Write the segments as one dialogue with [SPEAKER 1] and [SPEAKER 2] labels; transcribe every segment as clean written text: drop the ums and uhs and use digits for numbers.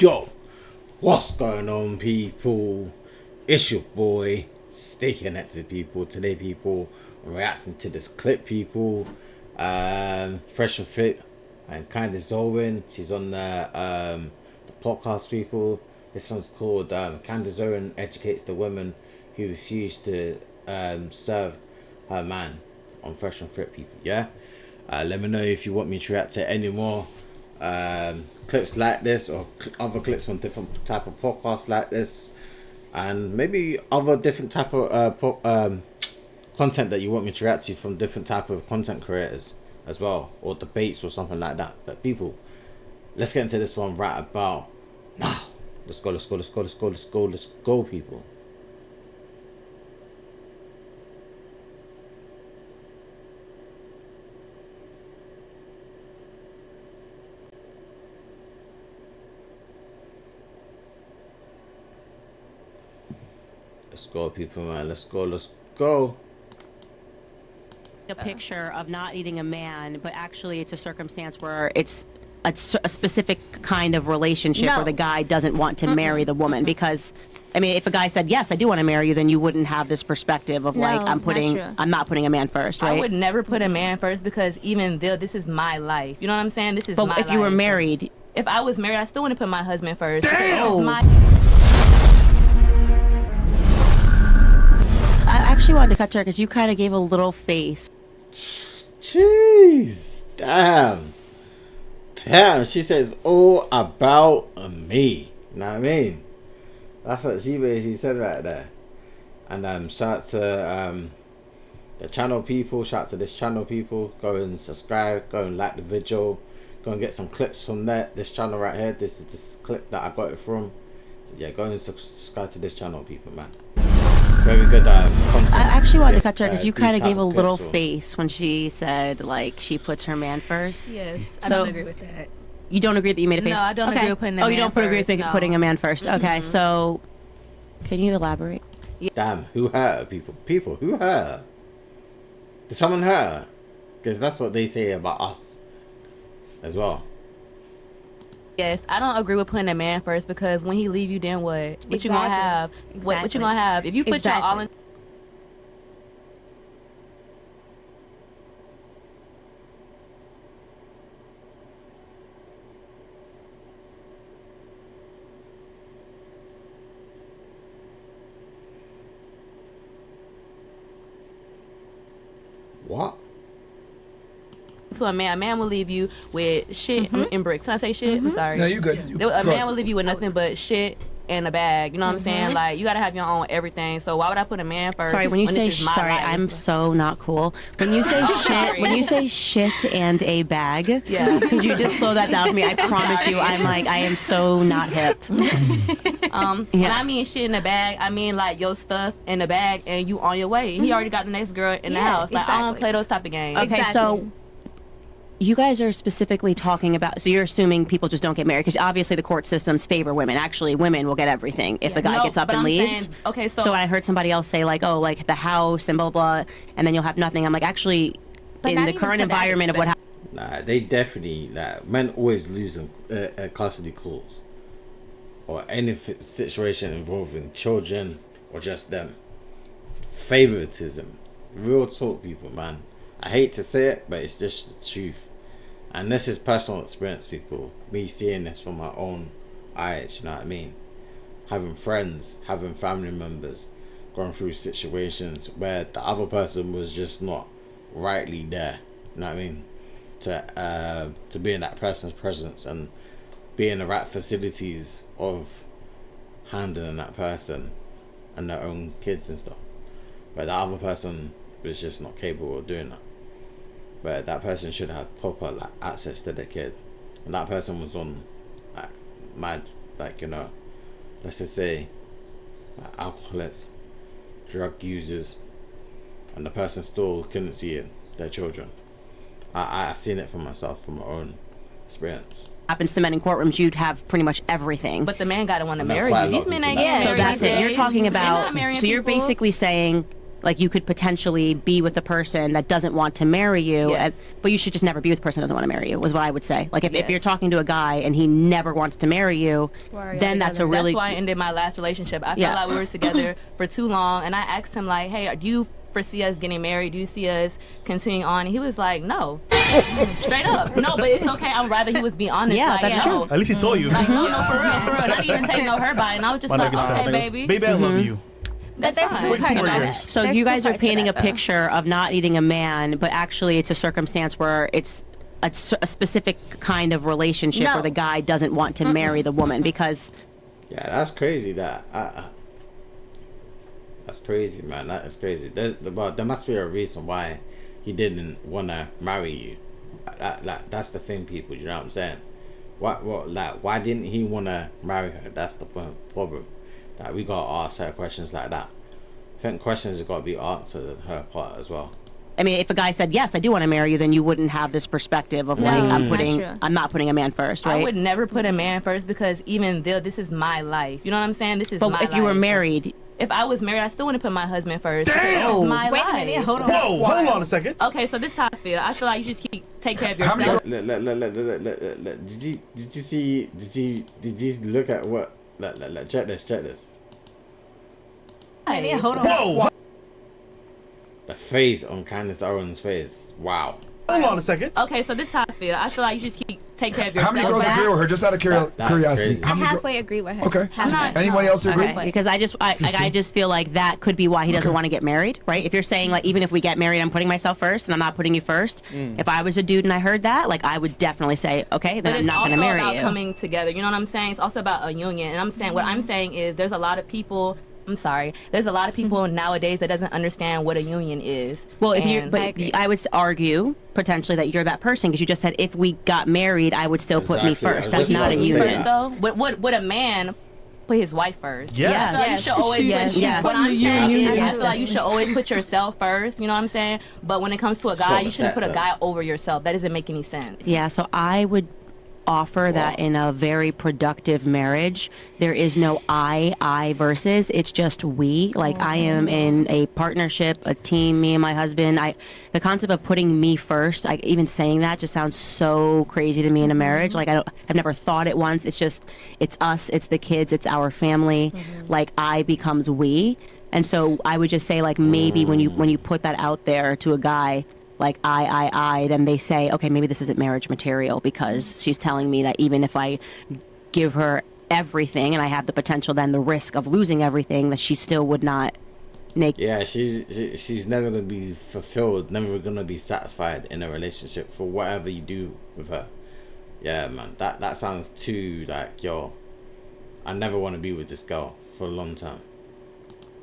[SPEAKER 1] Yo, what's going on, people? It's your boy, Stay Connected, people. Today, people, I'm reacting to this clip, people. Fresh and Fit and Candace Owens. She's on the podcast, people. This one's called Candace Owens Educates the Women Who Refuse to serve her man on Fresh and Fit, people. Yeah. Let me know if you want me to react to any more clips like this, or other clips from different type of podcasts like this, and maybe other different type of content that you want me to react to from different type of content creators as well, or debates or something like that. But people, let's get into this one right about now. Let's go, people. Let's go, people, man. Let's go.
[SPEAKER 2] A picture of not needing a man, but actually it's a circumstance where it's a specific kind of relationship where the guy doesn't want to marry the woman. Because, I mean, if a guy said, yes, I do want to marry you, then you wouldn't have this perspective of like, I'm not putting a man first, right?
[SPEAKER 3] I would never put a man first, because even though this is my life, you know what I'm saying? This is my life.
[SPEAKER 2] But if you were married,
[SPEAKER 3] if I was married, I still wouldn't put my husband first.
[SPEAKER 2] Damn! I actually wanted to cut to her because you kind of gave a little face.
[SPEAKER 1] Jeez, damn, she says all about me, you know what I mean? That's what she basically said right there. And shout out to the channel people, shout out to this channel people. Go and subscribe, go and like the video, go and get some clips from this channel right here. This is this clip that I got it from. So yeah, go and subscribe to this channel, people, man. Very good content.
[SPEAKER 2] I actually wanted to cut to her because you kind of gave a little face when she said, like, she puts her man first.
[SPEAKER 3] Yes, I don't agree with that.
[SPEAKER 2] You don't agree that you made a face?
[SPEAKER 3] No, I don't agree with putting a man first.
[SPEAKER 2] Oh, you don't agree with putting a man first. Okay, so can you elaborate?
[SPEAKER 1] Yeah. Damn, who her, people? People, who her? Did someone her? Because that's what they say about us as well.
[SPEAKER 3] Yes, I don't agree with putting a man first, because when he leave you, then what? What you gonna have? What you gonna have? If you put your all in.
[SPEAKER 1] What?
[SPEAKER 3] So a man will leave you with shit and bricks. Can I say shit? I'm sorry.
[SPEAKER 4] No, you good.
[SPEAKER 3] A man will leave you with nothing but shit and a bag. You know what I'm saying? Like, you gotta have your own everything. So why would I put a man first?
[SPEAKER 2] Sorry, when you say sorry, I'm so not cool. When you say shit, when you say shit and a bag,
[SPEAKER 3] yeah.
[SPEAKER 2] Could you just slow that down for me? I promise you, I'm like, I am so not hip.
[SPEAKER 3] When I mean shit in the bag, I mean like your stuff in the bag and you on your way. He already got the next girl in the house. Like, I don't play those type of games.
[SPEAKER 2] Okay, so you guys are specifically talking about, so you're assuming people just don't get married, because obviously the court systems favor women. Actually, women will get everything if a guy gets up and leaves.
[SPEAKER 3] Okay,
[SPEAKER 2] so I heard somebody else say, like, oh, like the house and blah, blah, and then you'll have nothing. I'm like, actually, in the current environment of what happens.
[SPEAKER 1] Nah, they definitely, men always lose custody calls, or any situation involving children or just them. Favoritism. Real talk, people, man. I hate to say it, but it's just the truth. And this is personal experience, people. Me seeing this from my own eyes, you know what I mean? Having friends, having family members, going through situations where the other person was just not rightly there, you know what I mean? To be in that person's presence and be in the right facilities of handling that person and their own kids and stuff. But the other person was just not capable of doing that. But that person should have proper access to their kid, and that person was on let's just say alcoholics, drug users, and the person still couldn't see their children. I seen it for myself from my own experience.
[SPEAKER 2] Happens to men in courtrooms, you'd have pretty much everything.
[SPEAKER 3] But the man gotta want to marry you. These men ain't getting married.
[SPEAKER 2] So that's it. You're talking about. So you're basically saying Like you could potentially be with a person that doesn't want to marry you,
[SPEAKER 3] Yes.
[SPEAKER 2] but you should just never be with a person that doesn't want to marry you, was what I would say. Like if
[SPEAKER 3] Yes.
[SPEAKER 2] you're talking to a guy and he never wants to marry you, then that's a really...
[SPEAKER 3] That's why I ended my last relationship. I
[SPEAKER 2] Yeah.
[SPEAKER 3] felt like we were together for too long, and I asked him like, hey, do you foresee us getting married? Do you see us continuing on? And he was like, no. Straight up. No, but it's okay. I'd rather he was be honest.
[SPEAKER 2] Yeah,
[SPEAKER 3] like,
[SPEAKER 2] that's
[SPEAKER 3] no.
[SPEAKER 2] true.
[SPEAKER 4] At least he told you.
[SPEAKER 3] Like, no, for real. Not even saying no her by. And I was just
[SPEAKER 4] My
[SPEAKER 3] like,
[SPEAKER 4] nigga said,
[SPEAKER 3] okay, baby.
[SPEAKER 4] Baby, I love you.
[SPEAKER 3] That's
[SPEAKER 5] There's
[SPEAKER 3] fine.
[SPEAKER 5] two
[SPEAKER 4] Wait,
[SPEAKER 5] parts
[SPEAKER 4] 2 more
[SPEAKER 5] of
[SPEAKER 4] years.
[SPEAKER 5] it.
[SPEAKER 2] So
[SPEAKER 5] There's
[SPEAKER 2] you
[SPEAKER 5] two
[SPEAKER 2] guys are
[SPEAKER 5] parts to
[SPEAKER 2] painting a
[SPEAKER 5] that, though.
[SPEAKER 2] picture of not needing a man, but actually it's a circumstance where it's a specific kind of relationship
[SPEAKER 5] No.
[SPEAKER 2] where the guy doesn't want to marry the woman because...
[SPEAKER 1] Yeah, that's crazy. That's crazy, man. That is crazy. There must be a reason why he didn't want to marry you. That's the thing, people. You know what I'm saying? Why didn't he want to marry her? That's the problem. That we got to ask her questions like that. I think questions have got to be answered on her part as well.
[SPEAKER 2] I mean, if a guy said, yes, I do want to marry you, then you wouldn't have this perspective of like,
[SPEAKER 5] not
[SPEAKER 2] I'm
[SPEAKER 5] true.
[SPEAKER 2] not putting a man first, right?
[SPEAKER 3] I would never put a man first because even though this is my life. You know what I'm saying? This is my
[SPEAKER 2] But
[SPEAKER 3] life.
[SPEAKER 2] if you were married,
[SPEAKER 3] If I was married, I still wouldn't put my husband first.
[SPEAKER 4] Damn!
[SPEAKER 3] Because this is my
[SPEAKER 5] Wait a
[SPEAKER 3] life.
[SPEAKER 5] minute, hold on.
[SPEAKER 4] Whoa, hold on a second.
[SPEAKER 3] Okay, so this is how I feel. I feel like you should take care of
[SPEAKER 6] How many
[SPEAKER 3] yourself.
[SPEAKER 1] Did you look at what? Check this.
[SPEAKER 5] Wait, hold on.
[SPEAKER 4] Whoa,
[SPEAKER 1] The face on Candace Owens' face. Wow.
[SPEAKER 4] hold on a second.
[SPEAKER 3] Okay, so this is how I feel. I feel like you should take care of yourself.
[SPEAKER 6] How many girls agree with her? Just out of
[SPEAKER 1] That's
[SPEAKER 6] curiosity.
[SPEAKER 1] crazy.
[SPEAKER 5] I
[SPEAKER 6] How many
[SPEAKER 5] halfway agree with her.
[SPEAKER 6] Okay.
[SPEAKER 5] Halfway.
[SPEAKER 6] Anybody else agree?
[SPEAKER 2] okay, because I just feel like that could be why he doesn't want to get married, right? If you're saying like, even if we get married, I'm putting myself first and I'm not putting you first. If I was a dude and I heard that, like I would definitely say, okay, then
[SPEAKER 3] But
[SPEAKER 2] I'm
[SPEAKER 3] it's
[SPEAKER 2] not
[SPEAKER 3] also
[SPEAKER 2] going to marry
[SPEAKER 3] about
[SPEAKER 2] you.
[SPEAKER 3] coming together. You know what I'm saying? It's also about a union. And I'm saying, what I'm saying is there's a lot of people, I'm sorry, there's a lot of people nowadays that doesn't understand what a union is.
[SPEAKER 2] Well, if you,
[SPEAKER 3] And-
[SPEAKER 2] but
[SPEAKER 5] agree.
[SPEAKER 2] I would argue potentially that you're that person because you just said if we got married, I would still put me
[SPEAKER 1] Exactly.
[SPEAKER 2] first.
[SPEAKER 1] I was
[SPEAKER 2] That's
[SPEAKER 1] just
[SPEAKER 2] not a
[SPEAKER 1] about to say
[SPEAKER 2] union.
[SPEAKER 3] first though, would a man put his wife first?
[SPEAKER 4] Yes.
[SPEAKER 3] So you should always
[SPEAKER 5] Yes.
[SPEAKER 3] put,
[SPEAKER 2] Yes.
[SPEAKER 3] what I'm saying
[SPEAKER 1] Yes.
[SPEAKER 3] is I
[SPEAKER 1] Yes.
[SPEAKER 3] feel like you should always put yourself first, you know what I'm saying? But when it comes to a guy, you shouldn't put a guy over yourself. That doesn't make any sense.
[SPEAKER 2] Yeah, so I would offer that in a very productive marriage, there is no I versus, it's just we. Like I am in a partnership, a team, me and my husband. The concept of putting me first, even saying that just sounds so crazy to me in a marriage. Like I've never thought it once. It's just, it's us, it's the kids, it's our family. Like I becomes we. And so I would just say like maybe when you put that out there to a guy, like then they say, okay, maybe this isn't marriage material because she's telling me that even if I give her everything and I have the potential, then the risk of losing everything, that she still would not make.
[SPEAKER 1] Yeah, she's never gonna be fulfilled, never gonna be satisfied in a relationship for whatever you do with her. Yeah, man, that sounds too like, yo, I never want to be with this girl for a long time.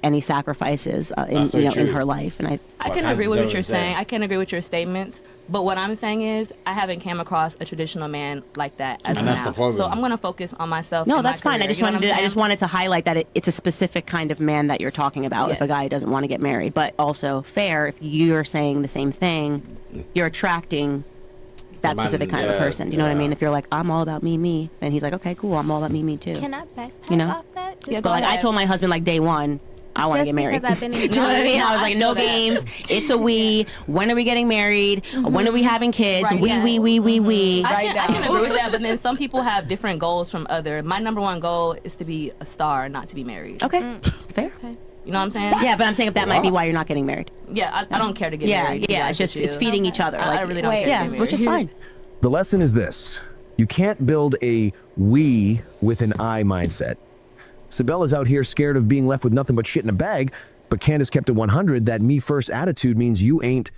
[SPEAKER 2] Any sacrifices
[SPEAKER 1] That's so
[SPEAKER 2] in
[SPEAKER 1] true.
[SPEAKER 2] her life, and
[SPEAKER 3] I
[SPEAKER 1] What
[SPEAKER 3] can
[SPEAKER 1] kinds
[SPEAKER 3] agree
[SPEAKER 1] of
[SPEAKER 3] with what
[SPEAKER 1] zones
[SPEAKER 3] you're saying.
[SPEAKER 1] there?
[SPEAKER 3] I can agree with your statements. But what I'm saying is I haven't came across a traditional man like that as
[SPEAKER 1] And
[SPEAKER 3] of
[SPEAKER 1] that's
[SPEAKER 3] now.
[SPEAKER 1] the problem.
[SPEAKER 3] So I'm gonna focus on myself.
[SPEAKER 2] no,
[SPEAKER 3] and my
[SPEAKER 2] that's fine. I
[SPEAKER 3] career,
[SPEAKER 2] just
[SPEAKER 3] you know what
[SPEAKER 2] wanted
[SPEAKER 3] I'm
[SPEAKER 2] I just
[SPEAKER 3] saying?
[SPEAKER 2] wanted to highlight that it's a specific kind of man that you're talking about. If a
[SPEAKER 3] Yes.
[SPEAKER 2] guy doesn't want to get married, but also fair, if you're saying the same thing, you're attracting that
[SPEAKER 1] Man,
[SPEAKER 2] specific kind of a
[SPEAKER 1] yeah,
[SPEAKER 2] person. You know what I
[SPEAKER 1] yeah.
[SPEAKER 2] mean? If you're like, I'm all about me, and he's like, okay, cool, I'm all about me too.
[SPEAKER 5] Can I backtrack
[SPEAKER 2] You know?
[SPEAKER 5] off that? Just
[SPEAKER 3] Yeah,
[SPEAKER 2] But like I
[SPEAKER 3] ahead.
[SPEAKER 2] told my husband like day one, I want to
[SPEAKER 5] Just
[SPEAKER 2] get married.
[SPEAKER 5] because I've been in-
[SPEAKER 2] you know what I mean? I was like, no
[SPEAKER 3] I feel that.
[SPEAKER 2] games. It's a we. When are we getting married? When are we having kids?
[SPEAKER 5] Right,
[SPEAKER 2] we,
[SPEAKER 5] yeah.
[SPEAKER 2] we.
[SPEAKER 3] I can agree with that, but then some people have different goals from other. My number one goal is to be a star, not to be married.
[SPEAKER 2] Okay, fair.
[SPEAKER 3] You know what I'm saying?
[SPEAKER 2] Yeah, but I'm saying if that might be why you're not getting married.
[SPEAKER 3] Yeah, I don't care to get married. to be
[SPEAKER 2] Yeah.
[SPEAKER 3] honest
[SPEAKER 2] It's just
[SPEAKER 3] with
[SPEAKER 2] it's
[SPEAKER 3] you.
[SPEAKER 2] feeding each other.
[SPEAKER 3] I really don't
[SPEAKER 5] Wait,
[SPEAKER 3] care to
[SPEAKER 2] Yeah,
[SPEAKER 3] get married.
[SPEAKER 2] which is fine.
[SPEAKER 7] The lesson is this: you can't build a we with an I mindset. Sabella's out here scared of being left with nothing but shit in a bag, but Candace kept it 100. That me first attitude means you ain't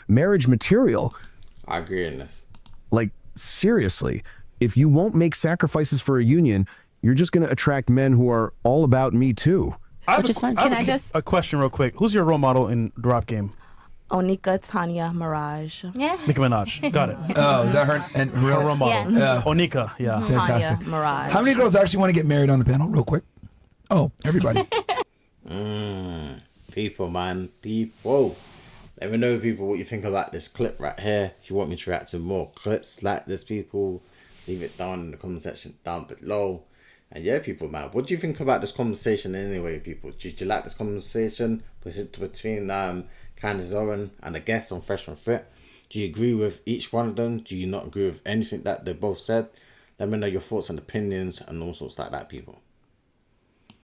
[SPEAKER 7] marriage material.
[SPEAKER 1] I agree in this.
[SPEAKER 7] Like, seriously, if you won't make sacrifices for a union, you're just going to attract men who are all about me too.
[SPEAKER 2] Which is fine.
[SPEAKER 4] I have
[SPEAKER 5] Can I just-
[SPEAKER 4] a question real quick? Who's your role model in the rap game?
[SPEAKER 3] Onika Tanya Mirage.
[SPEAKER 5] Yeah.
[SPEAKER 4] Nicki Minaj. Got it.
[SPEAKER 6] Oh, is that her? And her
[SPEAKER 4] Her role model.
[SPEAKER 5] Yeah.
[SPEAKER 4] Onika. Yeah.
[SPEAKER 6] Fantastic.
[SPEAKER 3] Tanya Mirage.
[SPEAKER 6] How many girls actually want to get married on the panel, real quick? Oh, everybody.
[SPEAKER 1] People, man, people. Let me know, people, what you think about this clip right here. If you want me to react to more clips like this, people, leave it down in the comment section down below. And yeah, people, man, what do you think about this conversation anyway, people? Did you like this conversation between Candace Owen and the guest on Fresh and Fit? Do you agree with each one of them? Do you not agree with anything that they both said? Let me know your thoughts and opinions and all sorts like that, people.